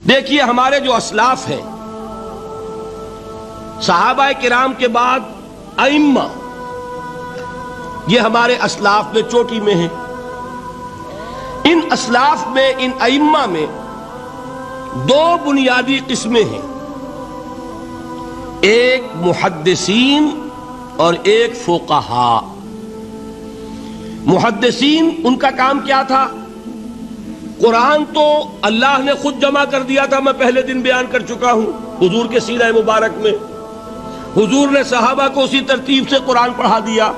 دیکھیے ہمارے جو اسلاف ہیں، صحابہ کرام کے بعد ائمہ، یہ ہمارے اسلاف میں چوٹی میں ہیں۔ ان اسلاف میں، ان ائمہ میں دو بنیادی قسمیں ہیں، ایک محدثین اور ایک فقہاء۔ محدثین، ان کا کام کیا تھا؟ قرآن تو اللہ نے خود جمع کر دیا تھا، میں پہلے دن بیان کر چکا ہوں حضور کے سیرہ مبارک میں۔ حضور نے صحابہ کو اسی ترتیب سے قرآن پڑھا دیا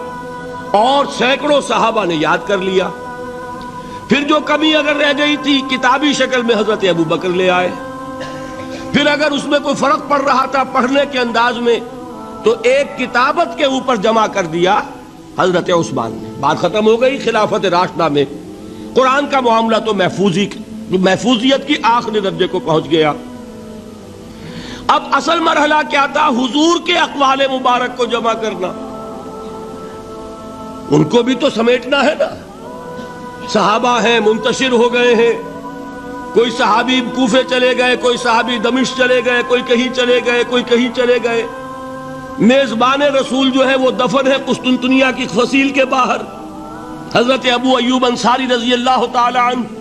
اور سینکڑوں صحابہ نے یاد کر لیا۔ پھر جو کمی اگر رہ گئی تھی، کتابی شکل میں حضرت ابو بکر لے آئے۔ پھر اگر اس میں کوئی فرق پڑ رہا تھا پڑھنے کے انداز میں، تو ایک کتابت کے اوپر جمع کر دیا حضرت عثمان نے۔ بات ختم ہو گئی۔ خلافت راشدہ میں قرآن کا معاملہ تو محفوظیت کی آخری درجے کو پہنچ گیا۔ اب اصل مرحلہ کیا تھا؟ حضور کے اقوال مبارک کو جمع کرنا، ان کو بھی تو سمیٹنا ہے نا۔ صحابہ ہیں، منتشر ہو گئے ہیں، کوئی صحابی کوفے چلے گئے، کوئی صحابی دمشق چلے گئے، کوئی کہیں چلے گئے، کوئی کہیں چلے گئے۔ میزبان رسول جو ہے وہ دفن ہے قسطنطنیہ کی فصیل کے باہر، حضرت ابو ایوب انصاری رضی اللہ تعالی عنہ۔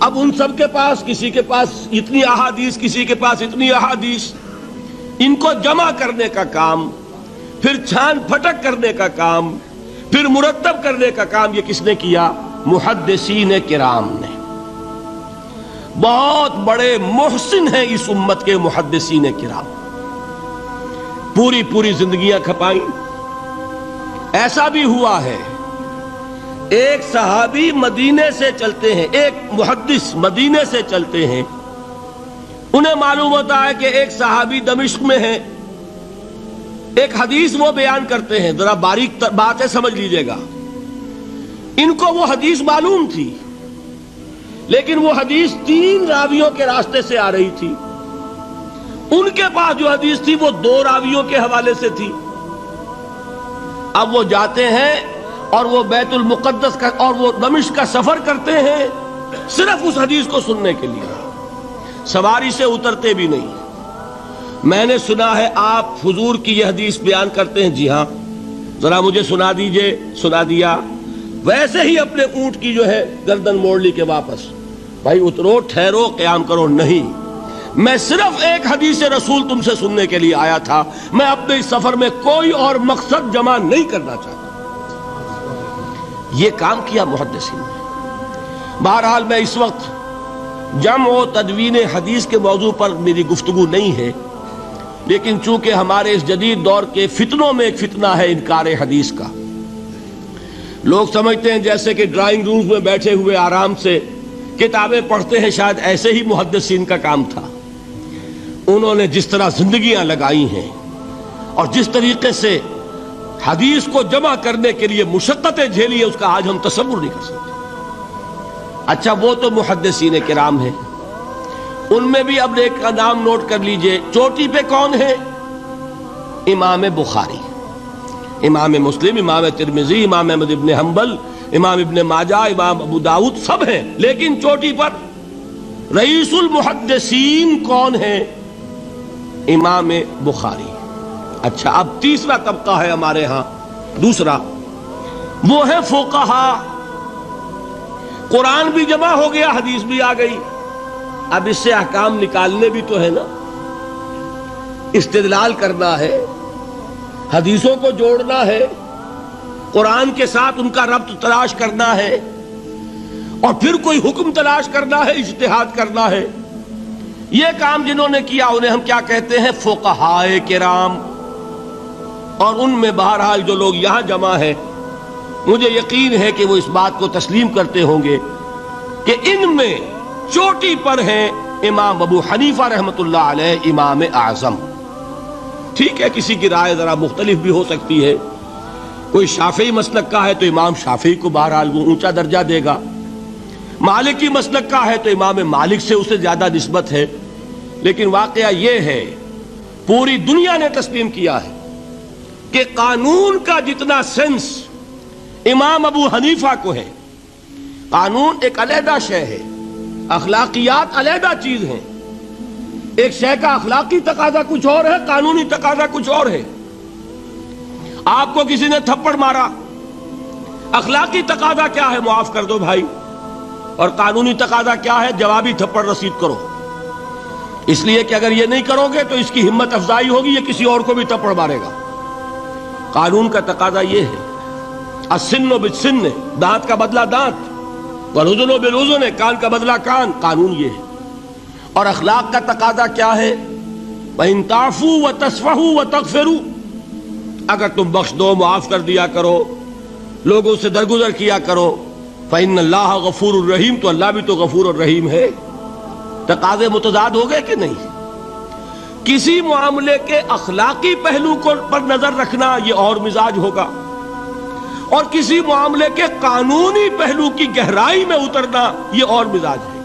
اب ان سب کے پاس، کسی کے پاس اتنی احادیث، کسی کے پاس اتنی احادیث، ان کو جمع کرنے کا کام، پھر چھان پھٹک کرنے کا کام، پھر مرتب کرنے کا کام، یہ کس نے کیا؟ محدثین کرام نے۔ بہت بڑے محسن ہیں اس امت کے محدثین کرام، پوری زندگیاں کھپائیں۔ ایسا بھی ہوا ہے، ایک صحابی مدینے سے چلتے ہیں، ایک محدث مدینے سے چلتے ہیں، انہیں معلوم ہوتا ہے کہ ایک صحابی دمشق میں ہے، ایک حدیث وہ بیان کرتے ہیں، ذرا باریک بات ہے، سمجھ لیجئے گا۔ ان کو وہ حدیث معلوم تھی، لیکن وہ حدیث 3 راویوں کے راستے سے آ رہی تھی۔ ان کے پاس جو حدیث تھی وہ 2 راویوں کے حوالے سے تھی۔ اب وہ جاتے ہیں اور وہ بیت المقدس کا اور وہ دمشق کا سفر کرتے ہیں صرف اس حدیث کو سننے کے لیے، سواری سے اترتے بھی نہیں۔ میں نے سنا ہے آپ حضور کی یہ حدیث بیان کرتے ہیں۔ جی ہاں، ذرا مجھے سنا دیجئے۔ سنا دیا۔ ویسے ہی اپنے اونٹ کی جو ہے گردن موڑ لی کہ واپس، بھائی اترو، ٹھہرو، قیام کرو۔ نہیں، میں صرف ایک حدیث رسول تم سے سننے کے لیے آیا تھا، میں اپنے اس سفر میں کوئی اور مقصد جمع نہیں کرنا چاہتا۔ یہ کام کیا محدثین نے۔ بہرحال میں اس وقت جمع و تدوین حدیث کے موضوع پر میری گفتگو نہیں ہے، لیکن چونکہ ہمارے اس جدید دور کے فتنوں میں ایک فتنہ ہے انکار حدیث کا۔ لوگ سمجھتے ہیں جیسے کہ ڈرائنگ رومز میں بیٹھے ہوئے آرام سے کتابیں پڑھتے ہیں، شاید ایسے ہی محدثین کا کام تھا۔ انہوں نے جس طرح زندگیاں لگائی ہیں اور جس طریقے سے حدیث کو جمع کرنے کے لیے مشقتیں جھیلی ہے، اس کا آج ہم تصور نہیں کر سکتے۔ اچھا، وہ تو محدثین کرام ہیں، ان میں بھی اب ایک کا نام نوٹ کر لیجئے۔ چوٹی پہ کون ہے؟ امام بخاری، امام مسلم، امام ترمذی، امام احمد ابن حنبل، امام ابن ماجہ، امام ابو داؤد، سب ہیں۔ لیکن چوٹی پر رئیس المحدثین کون ہے؟ امام بخاری۔ اچھا، اب تیسرا طبقہ ہے ہمارے ہاں، دوسرا، وہ ہے فقہاء۔ قرآن بھی جمع ہو گیا، حدیث بھی آ گئی، اب اس سے احکام نکالنے بھی تو ہے نا، استدلال کرنا ہے، حدیثوں کو جوڑنا ہے، قرآن کے ساتھ ان کا ربط تلاش کرنا ہے، اور پھر کوئی حکم تلاش کرنا ہے، اجتہاد کرنا ہے۔ یہ کام جنہوں نے کیا انہیں ہم کیا کہتے ہیں؟ فقہاء کرام۔ اور ان میں بہرحال جو لوگ یہاں جمع ہیں، مجھے یقین ہے کہ وہ اس بات کو تسلیم کرتے ہوں گے کہ ان میں چوٹی پر ہیں امام ابو حنیفہ رحمۃ اللہ علیہ، امام اعظم۔ ٹھیک ہے، کسی کی رائے ذرا مختلف بھی ہو سکتی ہے، کوئی شافعی مسلک کا ہے تو امام شافعی کو بہرحال وہ اونچا درجہ دے گا، مالکی مسلک کا ہے تو امام مالک سے اسے زیادہ نسبت ہے۔ لیکن واقعہ یہ ہے، پوری دنیا نے تسلیم کیا ہے کہ قانون کا جتنا سینس امام ابو حنیفہ کو ہے، قانون ایک علیحدہ شے ہے، اخلاقیات علیحدہ چیز ہیں، ایک شے کا اخلاقی تقاضا کچھ اور ہے، قانونی تقاضا کچھ اور ہے۔ آپ کو کسی نے تھپڑ مارا، اخلاقی تقاضا کیا ہے؟ معاف کر دو بھائی، اور قانونی تقاضا کیا ہے؟ جوابی تھپڑ رسید کرو، اس لیے کہ اگر یہ نہیں کرو گے تو اس کی ہمت افزائی ہوگی، یہ کسی اور کو بھی تھپڑ مارے گا۔ قانون کا تقاضا یہ ہے، السن بالسن، دانت کا بدلہ دانت، والاذن بالاذن، کان کا بدلہ کان، قانون یہ ہے۔ اور اخلاق کا تقاضا کیا ہے؟ وَإِن تَعْفُوا وَتَصْفَحُوا وَتَغْفِرُوا، اگر تم بخش دو، معاف کر دیا کرو، لوگوں سے درگزر کیا کرو، فَإِنَّ اللَّهَ غَفُورٌ رَحِيمٌ، تو اللہ بھی تو غفور الرحیم ہے۔ تقاضے متضاد ہو گئے کہ نہیں؟ کسی معاملے کے اخلاقی پہلو پر نظر رکھنا یہ اور مزاج ہوگا، اور کسی معاملے کے قانونی پہلو کی گہرائی میں اترنا یہ اور مزاج ہے۔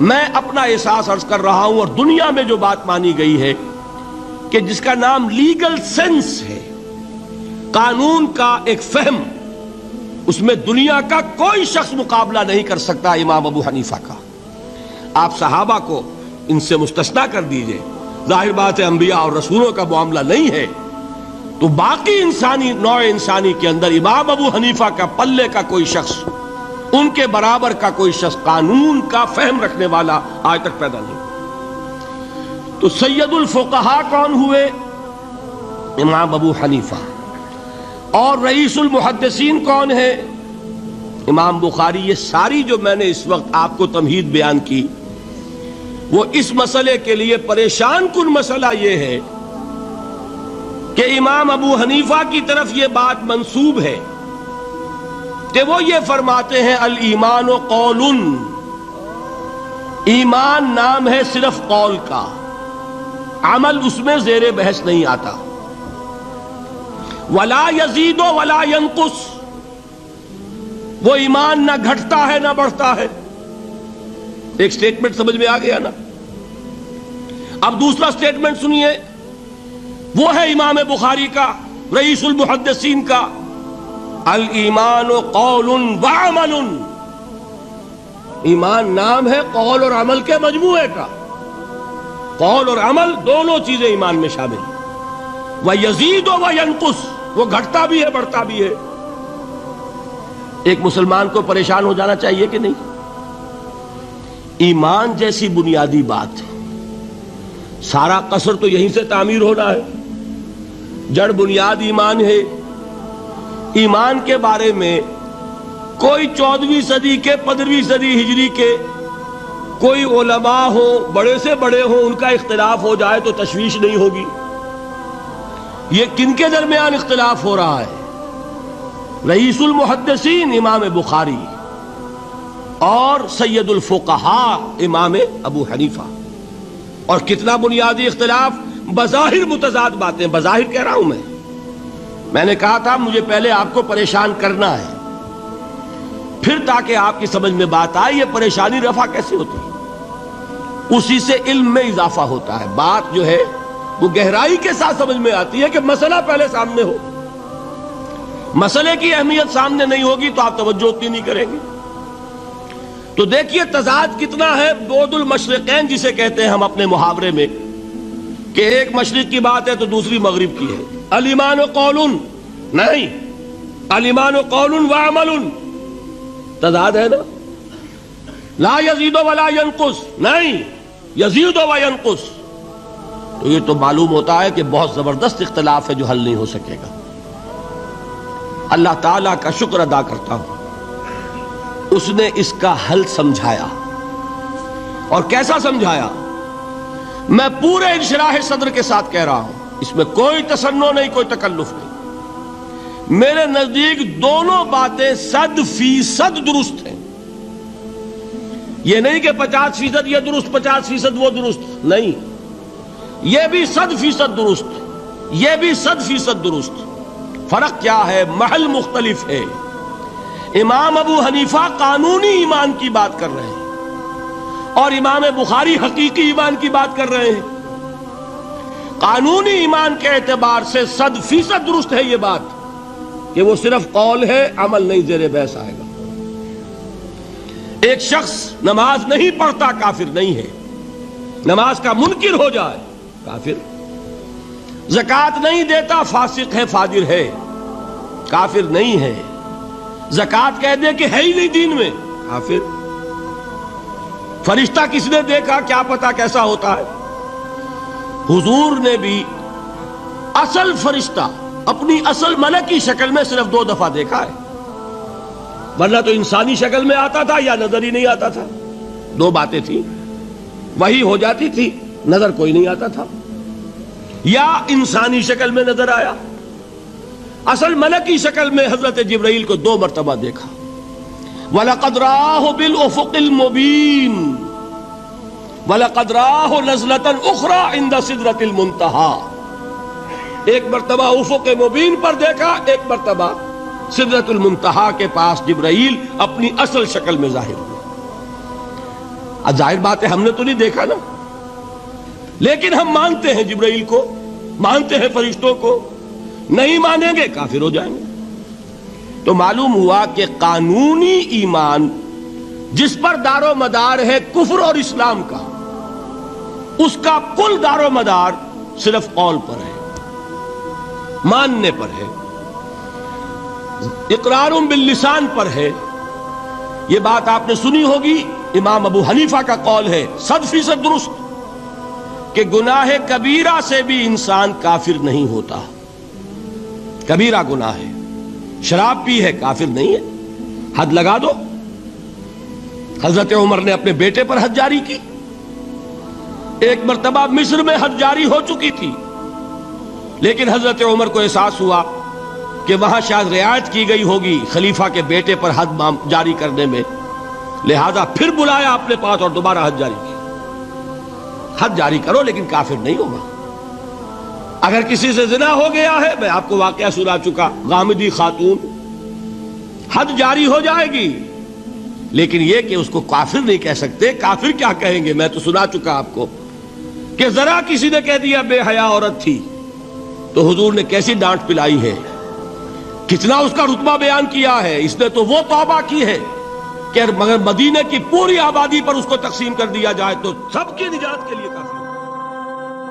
میں اپنا احساس عرض کر رہا ہوں، اور دنیا میں جو بات مانی گئی ہے کہ جس کا نام لیگل سینس ہے، قانون کا ایک فہم، اس میں دنیا کا کوئی شخص مقابلہ نہیں کر سکتا امام ابو حنیفہ کا۔ آپ صحابہ کو ان سے مستثنیٰ کر دیجئے، ظاہر بات ہے انبیاء اور رسولوں کا معاملہ نہیں ہے، تو باقی انسانی نوع انسانی کے اندر امام ابو حنیفہ کا پلے کا کوئی شخص، ان کے برابر کا کوئی شخص قانون کا فہم رکھنے والا آج تک پیدا نہیں۔ تو سید الفقہاء کون ہوئے؟ امام ابو حنیفہ۔ اور رئیس المحدثین کون ہے؟ امام بخاری۔ یہ ساری جو میں نے اس وقت آپ کو تمہید بیان کی، وہ اس مسئلے کے لیے پریشان کن مسئلہ یہ ہے کہ امام ابو حنیفہ کی طرف یہ بات منسوب ہے کہ وہ یہ فرماتے ہیں الایمان قول، ایمان نام ہے صرف قول کا، عمل اس میں زیر بحث نہیں آتا۔ ولا یزید ولا ینقص، وہ ایمان نہ گھٹتا ہے نہ بڑھتا ہے۔ ایک سٹیٹمنٹ سمجھ میں آ گیا نا؟ اب دوسرا سٹیٹمنٹ سنیے، وہ ہے امام بخاری کا، رئیس المحدثین کا، الایمان قول وعمل، ایمان نام ہے قول اور عمل کے مجموعے کا، قول اور عمل دونوں چیزیں ایمان میں شامل ہیں۔ وَيَزِيدُ وَيَنْقُصُ، وہ گھٹتا بھی ہے بڑھتا بھی ہے۔ ایک مسلمان کو پریشان ہو جانا چاہیے کہ نہیں؟ ایمان جیسی بنیادی بات، سارا قصر تو یہیں سے تعمیر ہونا ہے، جڑ بنیاد ایمان ہے۔ ایمان کے بارے میں کوئی 14ویں صدی کے 15ویں صدی ہجری کے کوئی علماء ہو، بڑے سے بڑے ہوں، ان کا اختلاف ہو جائے تو تشویش نہیں ہوگی۔ یہ کن کے درمیان اختلاف ہو رہا ہے؟ رئیس المحدثین امام بخاری اور سید الفقہاء امام ابو حنیفہ۔ اور کتنا بنیادی اختلاف، بظاہر متضاد باتیں، بظاہر کہہ رہا ہوں میں نے کہا تھا مجھے پہلے آپ کو پریشان کرنا ہے، پھر تاکہ آپ کی سمجھ میں بات آئے یہ پریشانی رفع کیسے ہوتی ہے، اسی سے علم میں اضافہ ہوتا ہے۔ بات جو ہے وہ گہرائی کے ساتھ سمجھ میں آتی ہے کہ مسئلہ پہلے سامنے ہو، مسئلے کی اہمیت سامنے نہیں ہوگی تو آپ توجہ اتنی نہیں کریں گے۔ تو دیکھیے تضاد کتنا ہے، بعد المشرقین جسے کہتے ہیں ہم اپنے محاورے میں، کہ ایک مشرق کی بات ہے تو دوسری مغرب کی ہے۔ الایمان قول، نہیں، الایمان قول وعمل، تضاد ہے نا۔ لا یزید ولا ینقص، نہیں، یزید وینقص، تو یہ تو معلوم ہوتا ہے کہ بہت زبردست اختلاف ہے جو حل نہیں ہو سکے گا۔ اللہ تعالیٰ کا شکر ادا کرتا ہوں، اس نے اس کا حل سمجھایا، اور کیسا سمجھایا؟ میں پورے انشراح صدر کے ساتھ کہہ رہا ہوں، اس میں کوئی تصنع نہیں، کوئی تکلف نہیں۔ میرے نزدیک دونوں باتیں 100% درست ہیں۔ یہ نہیں کہ 50% یہ درست 50% وہ درست، نہیں، یہ بھی 100% درست، یہ بھی 100% درست۔ فرق کیا ہے؟ محل مختلف ہے۔ امام ابو حنیفہ قانونی ایمان کی بات کر رہے ہیں، اور امام بخاری حقیقی ایمان کی بات کر رہے ہیں۔ قانونی ایمان کے اعتبار سے 100% درست ہے یہ بات کہ وہ صرف قول ہے، عمل نہیں، زیر بحث آئے گا۔ ایک شخص نماز نہیں پڑھتا کافر نہیں ہے، نماز کا منکر ہو جائے کافر، زکات نہیں دیتا فاسق ہے فاجر ہے، کافر نہیں ہے، زکات کہہ دے کہ ہے ہی نہیں دین میں، کافر۔ فرشتہ کس نے دیکھا کیا پتا کیسا ہوتا ہے؟ حضور نے بھی اصل فرشتہ اپنی اصل ملکی شکل میں صرف 2 دفعہ دیکھا ہے، ورنہ تو انسانی شکل میں آتا تھا یا نظر ہی نہیں آتا تھا۔ 2 باتیں تھیں، وہی ہو جاتی تھی، نظر کوئی نہیں آتا تھا، یا انسانی شکل میں نظر آیا۔ اصل ملکی شکل میں حضرت جبرائیل کو 2 مرتبہ دیکھا۔ وَلَقَدْ رَآهُ بِالْأُفُقِ الْمُبِينِ وَلَقَدْ رَآهُ نَزْلَةً أُخْرَى عِنْدَ سِدْرَةِ الْمُنْتَهَى، ایک مرتبہ افق مبین پر دیکھا، ایک مرتبہ سدرۃ المنتہا کے پاس جبرائیل اپنی اصل شکل میں ظاہر ہوئے۔ اب ظاہر بات ہے ہم نے تو نہیں دیکھا نا، لیکن ہم مانتے ہیں جبرائیل کو، مانتے ہیں فرشتوں کو، نہیں مانیں گے کافر ہو جائیں گے۔ تو معلوم ہوا کہ قانونی ایمان جس پر دار و مدار ہے کفر اور اسلام کا، اس کا کل دار و مدار صرف قول پر ہے، ماننے پر ہے، اقرار باللسان پر ہے۔ یہ بات آپ نے سنی ہوگی، امام ابو حنیفہ کا قول ہے 100% درست، کہ گناہ کبیرہ سے بھی انسان کافر نہیں ہوتا۔ کبیرہ گناہ ہے، شراب پی ہے، کافر نہیں ہے، حد لگا دو۔ حضرت عمر نے اپنے بیٹے پر حد جاری کی، ایک مرتبہ مصر میں حد جاری ہو چکی تھی، لیکن حضرت عمر کو احساس ہوا کہ وہاں شاید رعایت کی گئی ہوگی خلیفہ کے بیٹے پر حد جاری کرنے میں، لہذا پھر بلایا اپنے پاس اور دوبارہ حد جاری کی۔ حد جاری کرو لیکن کافر نہیں ہوگا۔ اگر کسی سے زنا ہو گیا ہے، میں آپ کو واقعہ سنا چکا، غامدی خاتون، حد جاری ہو جائے گی، لیکن یہ کہ اس کو کافر نہیں کہہ سکتے۔ کافر کیا کہیں گے؟ میں تو سنا چکا آپ کو کہ ذرا کسی نے کہہ دیا بے حیا عورت تھی تو حضور نے کیسی ڈانٹ پلائی ہے، کتنا اس کا رتبہ بیان کیا ہے۔ اس نے تو وہ توبہ کی ہے کہ مگر مدینے کی پوری آبادی پر اس کو تقسیم کر دیا جائے تو سب کی نجات کے لیے کافی۔